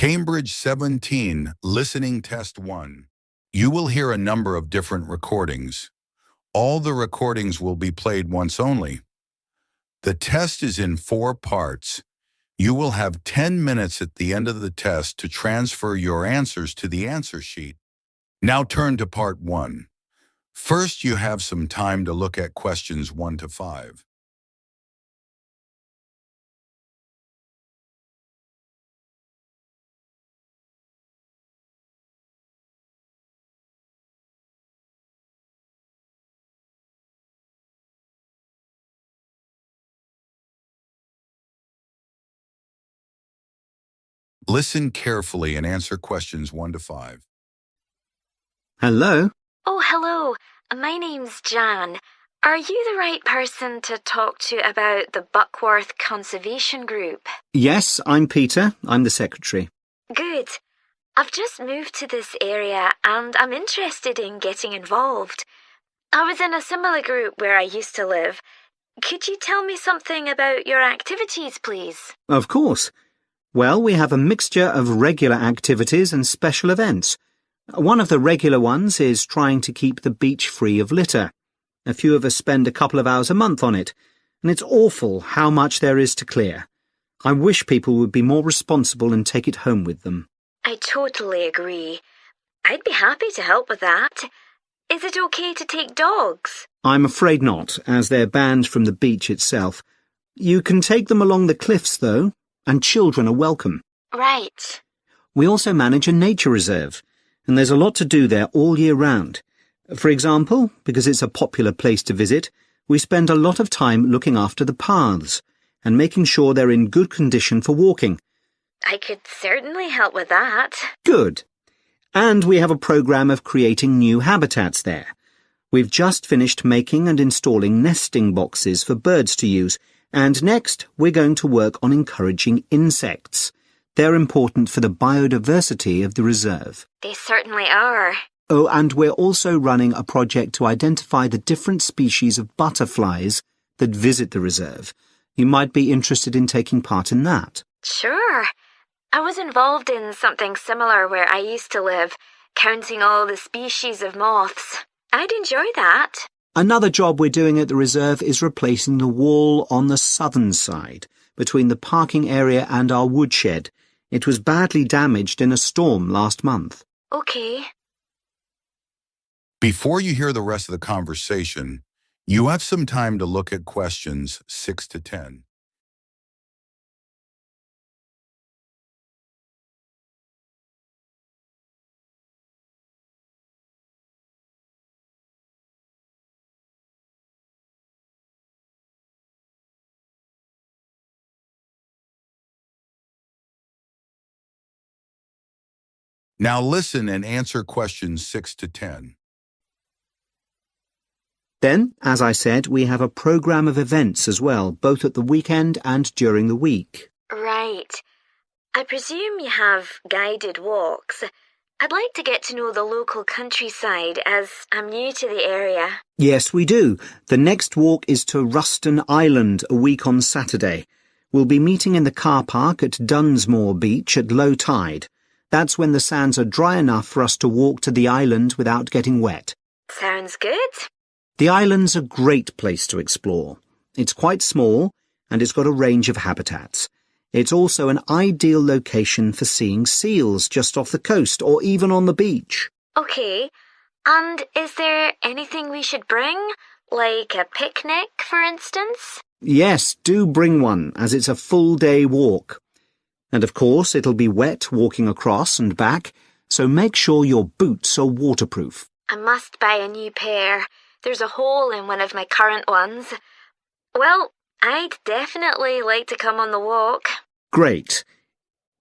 Cambridge 17, Listening Test 1. You will hear a number of different recordings. All the recordings will be played once only. The test is in 4 parts. You will have 10 minutes at the end of the test to transfer your answers to the answer sheet. Now turn to part 1. First, you have some time to look at questions 1 to 5. Listen carefully and answer questions 1 to 5. Hello? Oh, hello. My name's Jan. Are you the right person to talk to about the Buckworth Conservation Group? Yes, I'm Peter. I'm the secretary. Good. I've just moved to this area and I'm interested in getting involved. I was in a similar group where I used to live. Could you tell me something about your activities, please? Of course. Well, we have a mixture of regular activities and special events. One of the regular ones is trying to keep the beach free of litter. A few of us spend a couple of hours a month on it, and it's awful how much there is to clear. I wish people would be more responsible and take it home with them. I totally agree. I'd be happy to help with that. Is it okay to take dogs? I'm afraid not, as they're banned from the beach itself. You can take them along the cliffs, though, and children are welcome. Right. We also manage a nature reserve, and there's a lot to do there all year round. For example, because it's a popular place to visit, we spend a lot of time looking after the paths and making sure they're in good condition for walking. I could certainly help with that. Good. And we have a program of creating new habitats there. We've just finished making and installing nesting boxes for birds to use, and next we're going to work on encouraging insects. They're important for the biodiversity of the reserve. They certainly are. Oh, and we're also running a project to identify the different species of butterflies that visit the reserve. You might be interested in taking part in that. Sure. I was involved in something similar where I used to live, counting all the species of moths. I'd enjoy that. Another job we're doing at the reserve is replacing the wall on the southern side, between the parking area and our woodshed. It was badly damaged in a storm last month. Okay. Before you hear the rest of the conversation, you have some time to look at questions 6 to 10. Now listen and answer questions 6 to 10. Then, as I said, we have a program of events as well, both at the weekend and during the week. Right. I presume you have guided walks. I'd like to get to know the local countryside as I'm new to the area. Yes, we do. The next walk is to Ruston Island a week on Saturday. We'll be meeting in the car park at Dunsmore Beach at low tide. That's when the sands are dry enough for us to walk to the island without getting wet. Sounds good. The island's a great place to explore. It's quite small, and it's got a range of habitats. It's also an ideal location for seeing seals just off the coast or even on the beach. Okay. And is there anything we should bring? Like a picnic, for instance? Yes, do bring one, as it's a full-day walk. And of course, it'll be wet walking across and back, so make sure your boots are waterproof. I must buy a new pair. There's a hole in one of my current ones. Well, I'd definitely like to come on the walk. Great.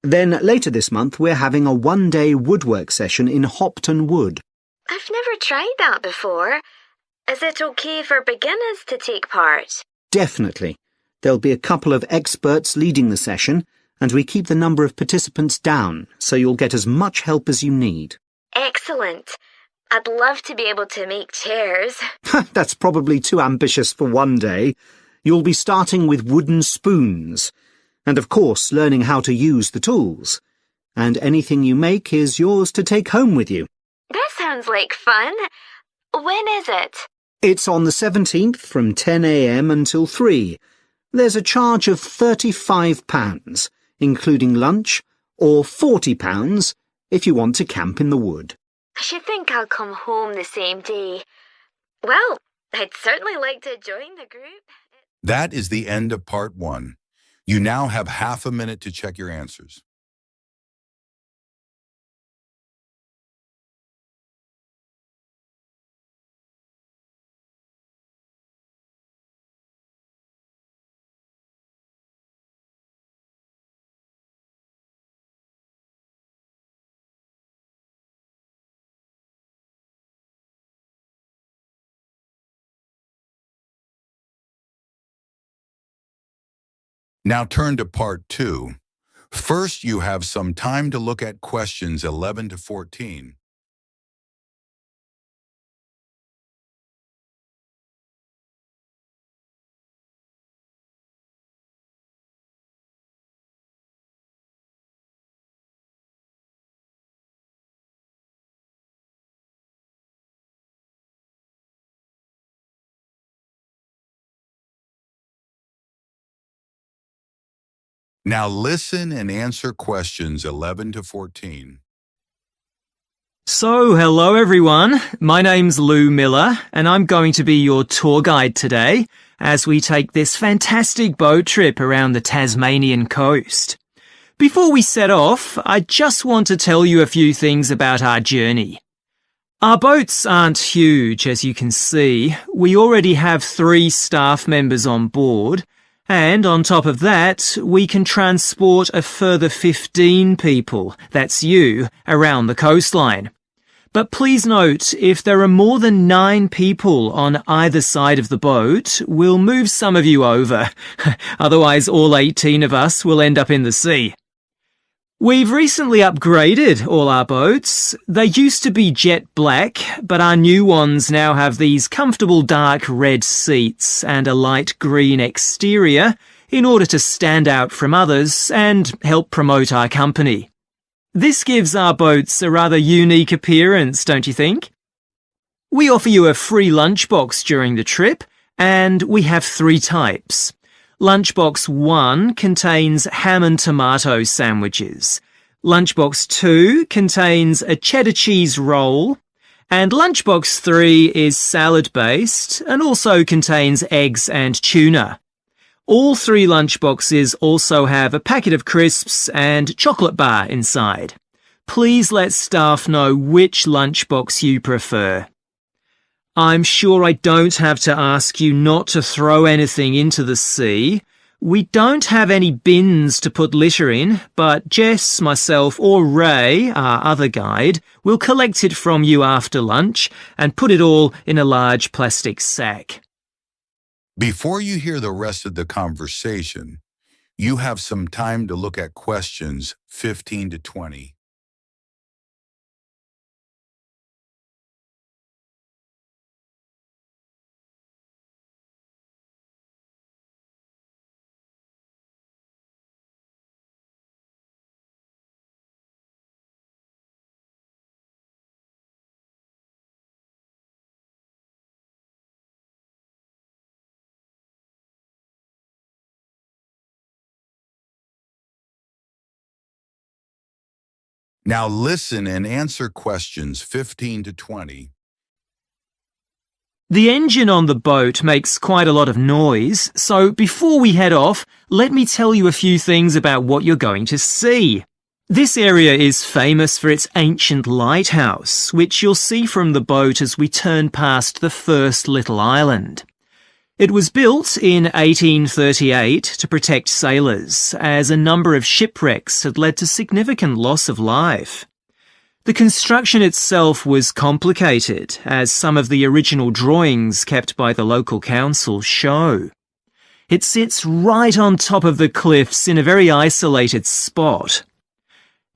Then later this month, we're having a one-day woodwork session in Hopton Wood. I've never tried that before. Is it okay for beginners to take part? Definitely. There'll be a couple of experts leading the session, and we keep the number of participants down, so you'll get as much help as you need. Excellent. I'd love to be able to make chairs. That's probably too ambitious for one day. You'll be starting with wooden spoons, and of course learning how to use the tools. and anything you make is yours to take home with you. That sounds like fun. When is it? It's on the 17th from 10 a.m. until 3. There's a charge of £35, including lunch, or £40 if you want to camp in the wood. I should think I'll come home the same day. Well, I'd certainly like to join the group. That is the end of part 1. You now have half a minute to check your answers. Now turn to part 2. First, you have some time to look at questions 11 to 14. Now listen and answer questions 11 to 14. So, hello everyone. My name's Lou Miller, and I'm going to be your tour guide today as we take this fantastic boat trip around the Tasmanian coast. Before we set off, I just want to tell you a few things about our journey. Our boats aren't huge, as you can see. We already have 3 staff members on board, and on top of that, we can transport a further 15 people, that's you, around the coastline. But please note, if there are more than 9 people on either side of the boat, we'll move some of you over. Otherwise, all 18 of us will end up in the sea. We've recently upgraded all our boats. They used to be jet black, but our new ones now have these comfortable dark red seats and a light green exterior in order to stand out from others and help promote our company. This gives our boats a rather unique appearance, don't you think? We offer you a free lunchbox during the trip, and we have 3 types. Lunchbox 1 contains ham and tomato sandwiches. Lunchbox 2 contains a cheddar cheese roll. And Lunchbox 3 is salad-based and also contains eggs and tuna. All 3 lunchboxes also have a packet of crisps and chocolate bar inside. Please let staff know which lunchbox you prefer. I'm sure I don't have to ask you not to throw anything into the sea. We don't have any bins to put litter in, but Jess, myself, or Ray, our other guide, will collect it from you after lunch and put it all in a large plastic sack. Before you hear the rest of the conversation, you have some time to look at questions 15 to 20. Now listen and answer questions 15 to 20. The engine on the boat makes quite a lot of noise, so before we head off, let me tell you a few things about what you're going to see. This area is famous for its ancient lighthouse, which you'll see from the boat as we turn past the first little island. It was built in 1838 to protect sailors, as a number of shipwrecks had led to significant loss of life. The construction itself was complicated, as some of the original drawings kept by the local council show. It sits right on top of the cliffs in a very isolated spot.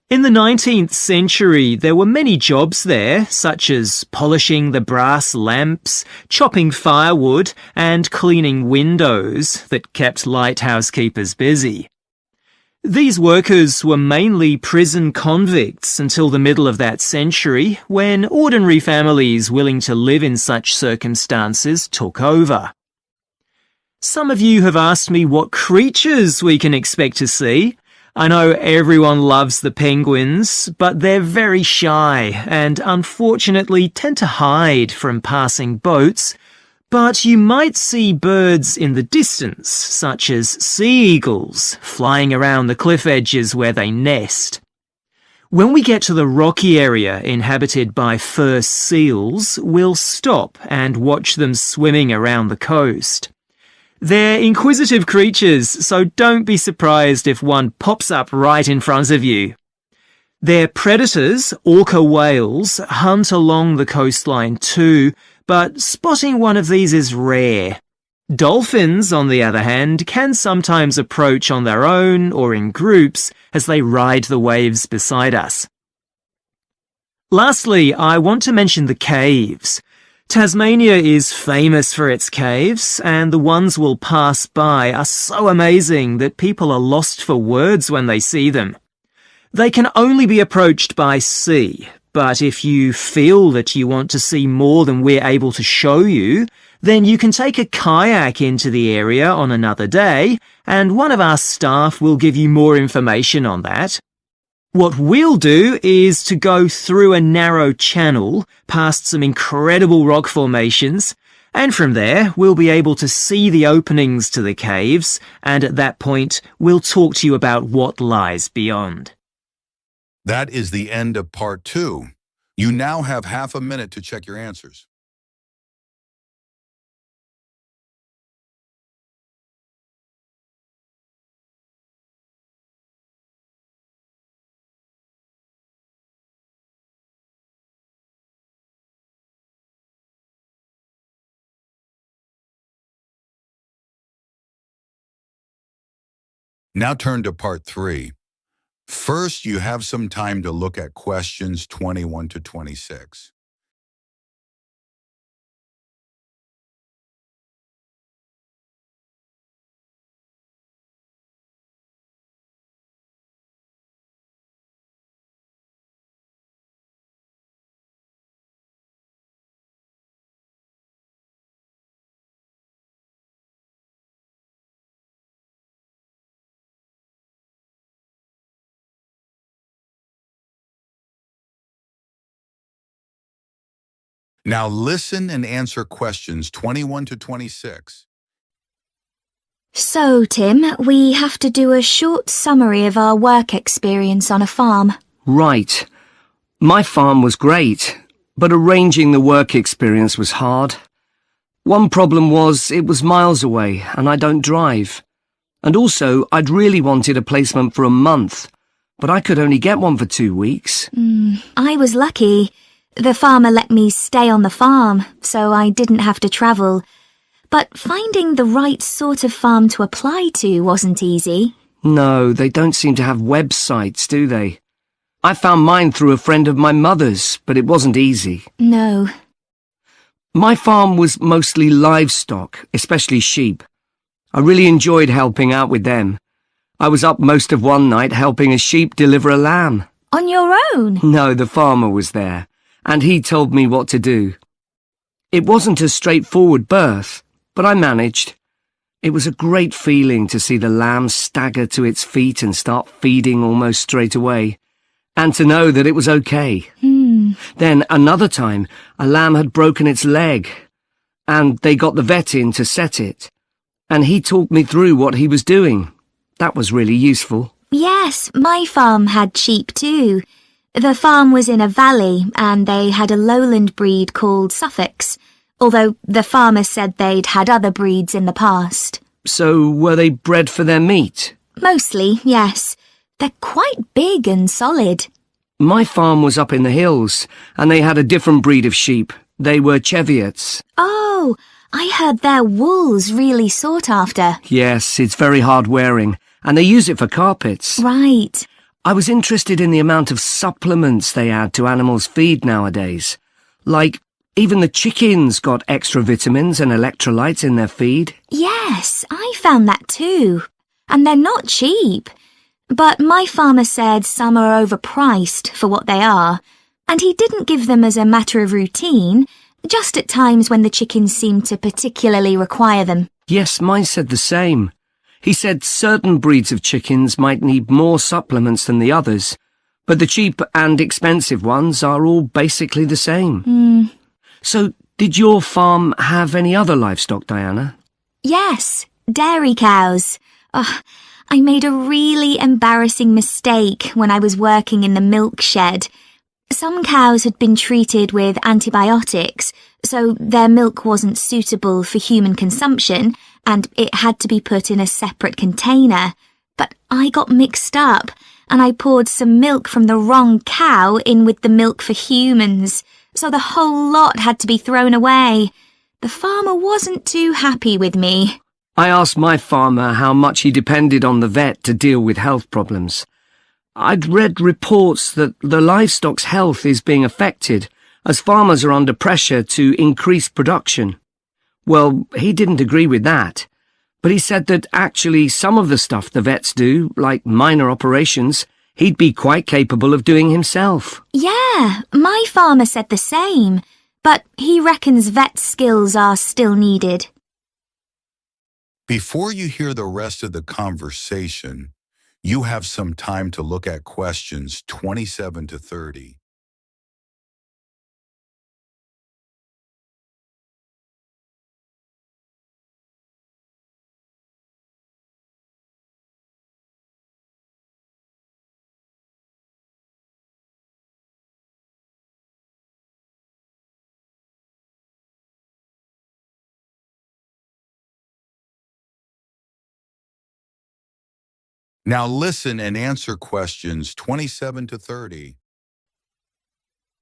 In the 19th century, there were many jobs there, such as polishing the brass lamps, chopping firewood, and cleaning windows that kept lighthouse keepers busy. These workers were mainly prison convicts until the middle of that century, when ordinary families willing to live in such circumstances took over. Some of you have asked me what creatures we can expect to see. I know everyone loves the penguins, but they're very shy and unfortunately tend to hide from passing boats. But you might see birds in the distance, such as sea eagles, flying around the cliff edges where they nest. When we get to the rocky area inhabited by fur seals, we'll stop and watch them swimming around the coast. They're inquisitive creatures, so don't be surprised if one pops up right in front of you. Their predators, orca whales, hunt along the coastline too, but spotting one of these is rare. Dolphins, on the other hand, can sometimes approach on their own or in groups as they ride the waves beside us. Lastly, I want to mention the caves. Tasmania is famous for its caves, and the ones we'll pass by are so amazing that people are lost for words when they see them. They can only be approached by sea, but if you feel that you want to see more than we're able to show you, then you can take a kayak into the area on another day, and one of our staff will give you more information on that. What we'll do is to go through a narrow channel, past some incredible rock formations, and from there we'll be able to see the openings to the caves, and at that point we'll talk to you about what lies beyond. That is the end of part 2. You now have half a minute to check your answers. Now turn to part 3. First, you have some time to look at questions 21 to 26. Now listen and answer questions 21 to 26. So, Tim, we have to do a short summary of our work experience on a farm. Right. My farm was great, but arranging the work experience was hard. One problem was it was miles away and I don't drive. And also, I'd really wanted a placement for a month, but I could only get one for 2 weeks. I was lucky. The farmer let me stay on the farm, so I didn't have to travel. But finding the right sort of farm to apply to wasn't easy. No, they don't seem to have websites, do they? I found mine through a friend of my mother's, but it wasn't easy. No. My farm was mostly livestock, especially sheep. I really enjoyed helping out with them. I was up most of one night helping a sheep deliver a lamb. On your own? No, the farmer was there, and he told me what to do. It wasn't a straightforward birth, but I managed. It was a great feeling to see the lamb stagger to its feet and start feeding almost straight away, and to know that it was okay. Then another time, a lamb had broken its leg, and they got the vet in to set it, and he talked me through what he was doing. That was really useful. Yes, my farm had sheep too. The farm was in a valley, and they had a lowland breed called Suffolks, although the farmer said they'd had other breeds in the past. So were they bred for their meat? Mostly, yes. They're quite big and solid. My farm was up in the hills, and they had a different breed of sheep. They were Cheviots. Oh, I heard their wool's really sought after. Yes, it's very hard wearing, and they use it for carpets. Right. I was interested in the amount of supplements they add to animals' feed nowadays. Like, even the chickens got extra vitamins and electrolytes in their feed. Yes, I found that too. And they're not cheap. but my farmer said some are overpriced for what they are, and he didn't give them as a matter of routine, just at times when the chickens seemed to particularly require them. Yes, mine said the same. He said certain breeds of chickens might need more supplements than the others, but the cheap and expensive ones are all basically the same. So, did your farm have any other livestock, Diana? Yes, dairy cows. I made a really embarrassing mistake when I was working in the milk shed. Some cows had been treated with antibiotics, so their milk wasn't suitable for human consumption, and it had to be put in a separate container. But I got mixed up, and I poured some milk from the wrong cow in with the milk for humans, so the whole lot had to be thrown away. The farmer wasn't too happy with me. I asked my farmer how much he depended on the vet to deal with health problems. I'd read reports that the livestock's health is being affected as farmers are under pressure to increase production. Well, he didn't agree with that, but he said that actually some of the stuff the vets do, like minor operations, he'd be quite capable of doing himself. Yeah, my farmer said the same, but he reckons vet skills are still needed. Before you hear the rest of the conversation, you have some time to look at questions 27 to 30. Now listen and answer questions 27 to 30.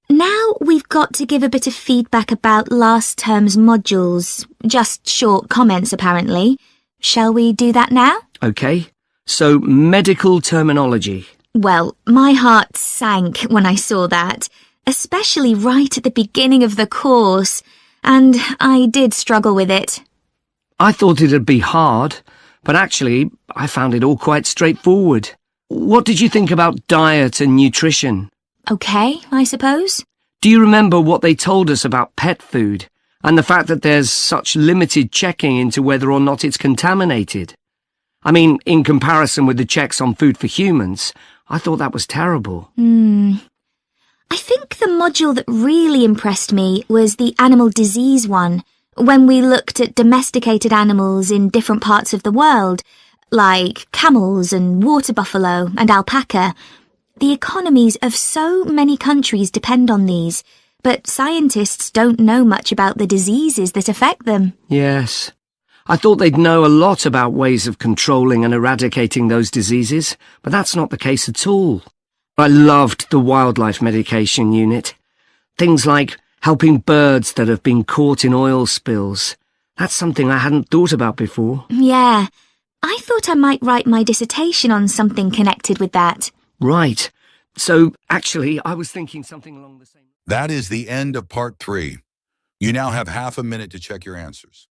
Now we've got to give a bit of feedback about last term's modules. Just short comments, apparently. Shall we do that now? Okay, so medical terminology. Well, my heart sank when I saw that, especially right at the beginning of the course, and I did struggle with it. I thought it'd be hard, but actually, I found it all quite straightforward. What did you think about diet and nutrition? Okay, I suppose. Do you remember what they told us about pet food and the fact that there's such limited checking into whether or not it's contaminated? I mean, in comparison with the checks on food for humans, I thought that was terrible. I think the module that really impressed me was the animal disease one, when we looked at domesticated animals in different parts of the world, like camels and water buffalo and alpaca. The economies of so many countries depend on these, but scientists don't know much about the diseases that affect them. Yes. I thought they'd know a lot about ways of controlling and eradicating those diseases, but that's not the case at all. I loved the wildlife medication unit. Things like helping birds that have been caught in oil spills. That's something I hadn't thought about before. Yeah, I thought I might write my dissertation on something connected with that. Right. So, actually, I was thinking something along the same... That is the end of part 3. You now have half a minute to check your answers.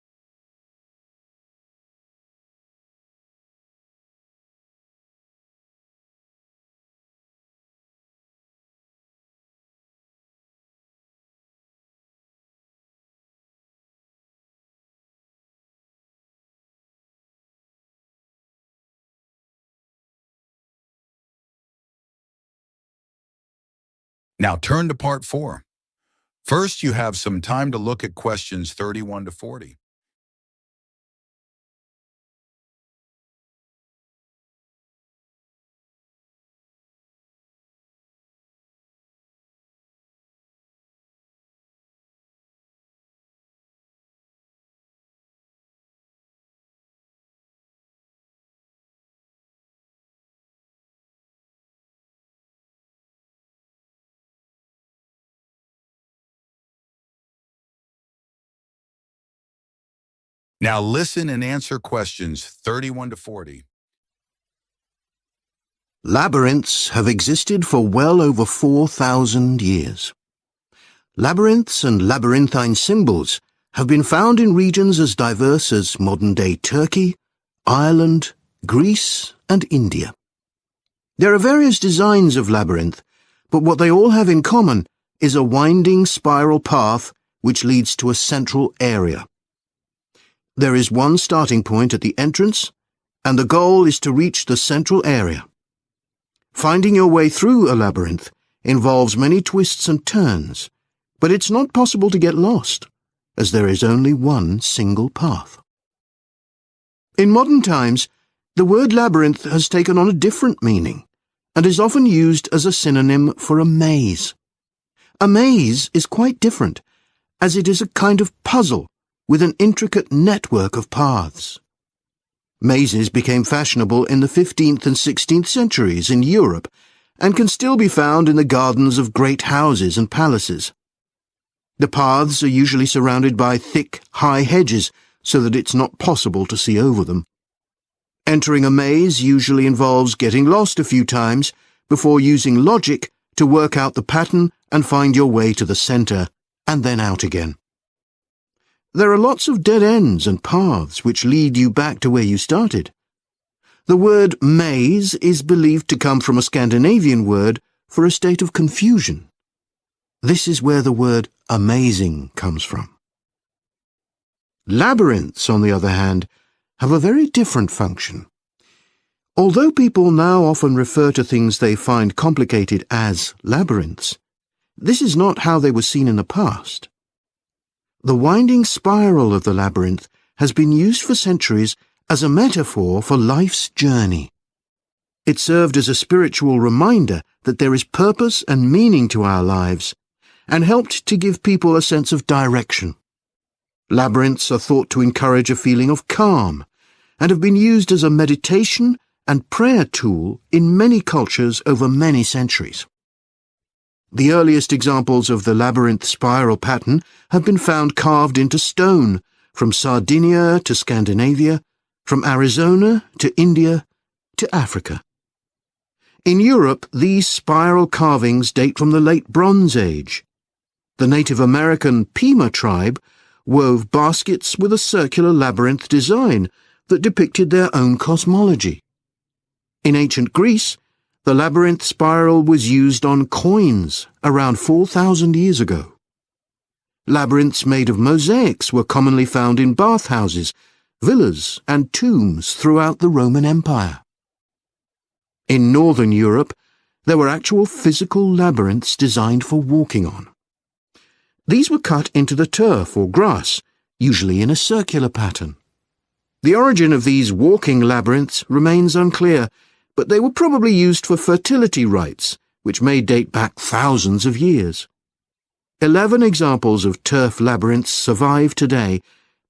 Now turn to part 4. First, you have some time to look at questions 31 to 40. Now listen and answer questions 31 to 40. Labyrinths have existed for well over 4,000 years. Labyrinths and labyrinthine symbols have been found in regions as diverse as modern-day Turkey, Ireland, Greece, and India. There are various designs of labyrinth, but what they all have in common is a winding spiral path which leads to a central area. There is one starting point at the entrance, and the goal is to reach the central area. Finding your way through a labyrinth involves many twists and turns, but it's not possible to get lost, as there is only one single path. In modern times, the word labyrinth has taken on a different meaning and is often used as a synonym for a maze. A maze is quite different, as it is a kind of puzzle with an intricate network of paths. Mazes became fashionable in the 15th and 16th centuries in Europe and can still be found in the gardens of great houses and palaces. The paths are usually surrounded by thick, high hedges so that it's not possible to see over them. Entering a maze usually involves getting lost a few times before using logic to work out the pattern and find your way to the center, and then out again. There are lots of dead ends and paths which lead you back to where you started. The word maze is believed to come from a Scandinavian word for a state of confusion. This is where the word amazing comes from. Labyrinths, on the other hand, have a very different function. Although people now often refer to things they find complicated as labyrinths, this is not how they were seen in the past. The winding spiral of the labyrinth has been used for centuries as a metaphor for life's journey. It served as a spiritual reminder that there is purpose and meaning to our lives, and helped to give people a sense of direction. Labyrinths are thought to encourage a feeling of calm, and have been used as a meditation and prayer tool in many cultures over many centuries. The earliest examples of the labyrinth spiral pattern have been found carved into stone, from Sardinia to Scandinavia, from Arizona to India to Africa. In Europe, these spiral carvings date from the late Bronze Age. The Native American Pima tribe wove baskets with a circular labyrinth design that depicted their own cosmology. In ancient Greece, the labyrinth spiral was used on coins around 4,000 years ago. Labyrinths made of mosaics were commonly found in bathhouses, villas, and tombs throughout the Roman Empire. In northern Europe, there were actual physical labyrinths designed for walking on. These were cut into the turf or grass, usually in a circular pattern. The origin of these walking labyrinths remains unclear, but they were probably used for fertility rites, which may date back thousands of years. 11 examples of turf labyrinths survive today,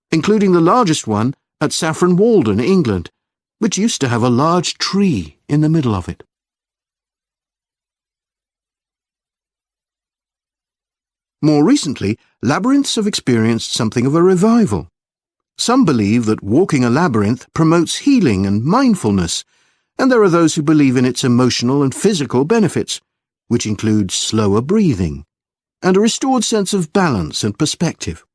including the largest one at Saffron Walden, England, which used to have a large tree in the middle of it. More recently, labyrinths have experienced something of a revival. Some believe that walking a labyrinth promotes healing and mindfulness, and there are those who believe in its emotional and physical benefits, which include slower breathing and a restored sense of balance and perspective.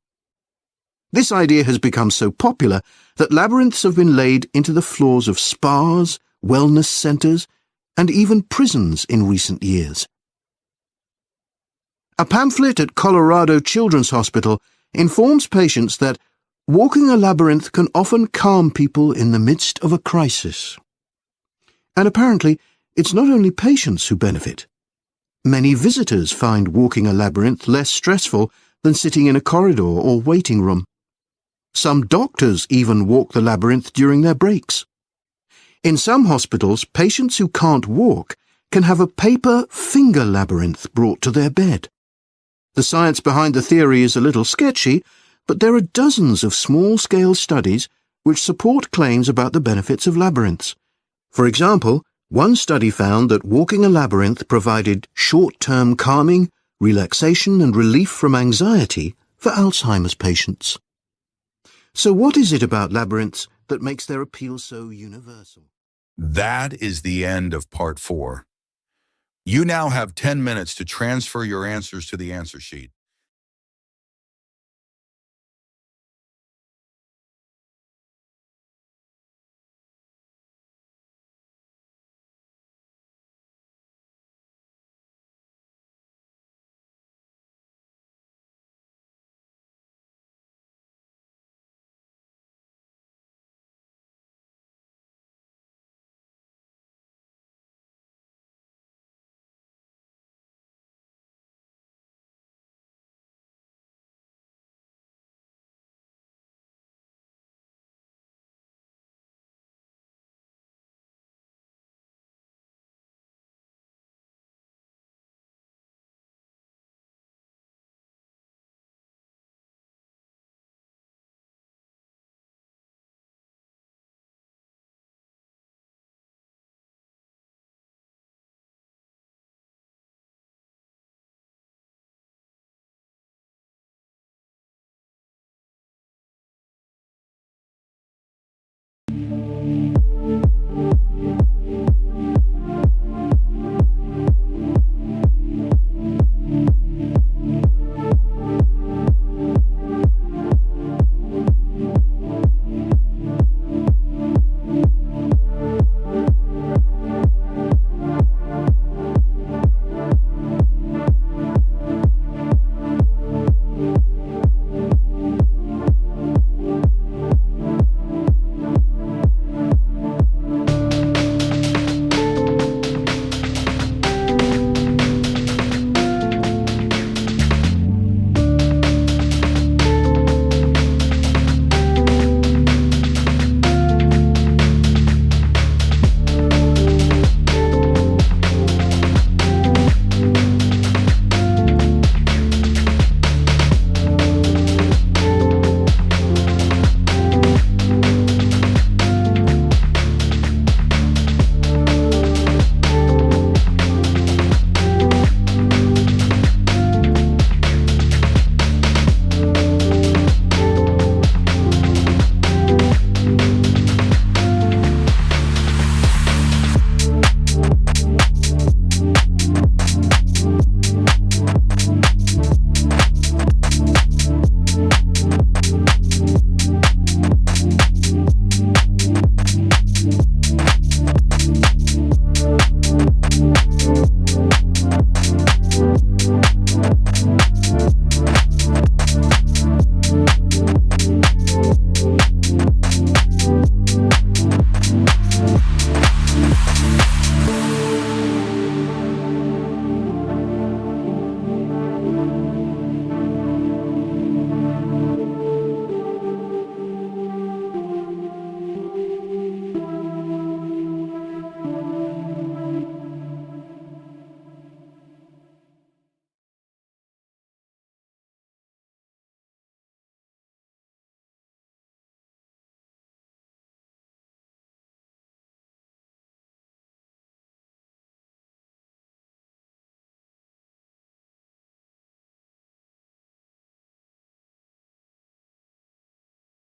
This idea has become so popular that labyrinths have been laid into the floors of spas, wellness centres, and even prisons in recent years. A pamphlet at Colorado Children's Hospital informs patients that walking a labyrinth can often calm people in the midst of a crisis. And apparently, it's not only patients who benefit. Many visitors find walking a labyrinth less stressful than sitting in a corridor or waiting room. Some doctors even walk the labyrinth during their breaks. In some hospitals, patients who can't walk can have a paper finger labyrinth brought to their bed. The science behind the theory is a little sketchy, but there are dozens of small-scale studies which support claims about the benefits of labyrinths. For example, one study found that walking a labyrinth provided short-term calming, relaxation and relief from anxiety for Alzheimer's patients. So what is it about labyrinths that makes their appeal so universal? That is the end of part 4. You now have 10 minutes to transfer your answers to the answer sheet.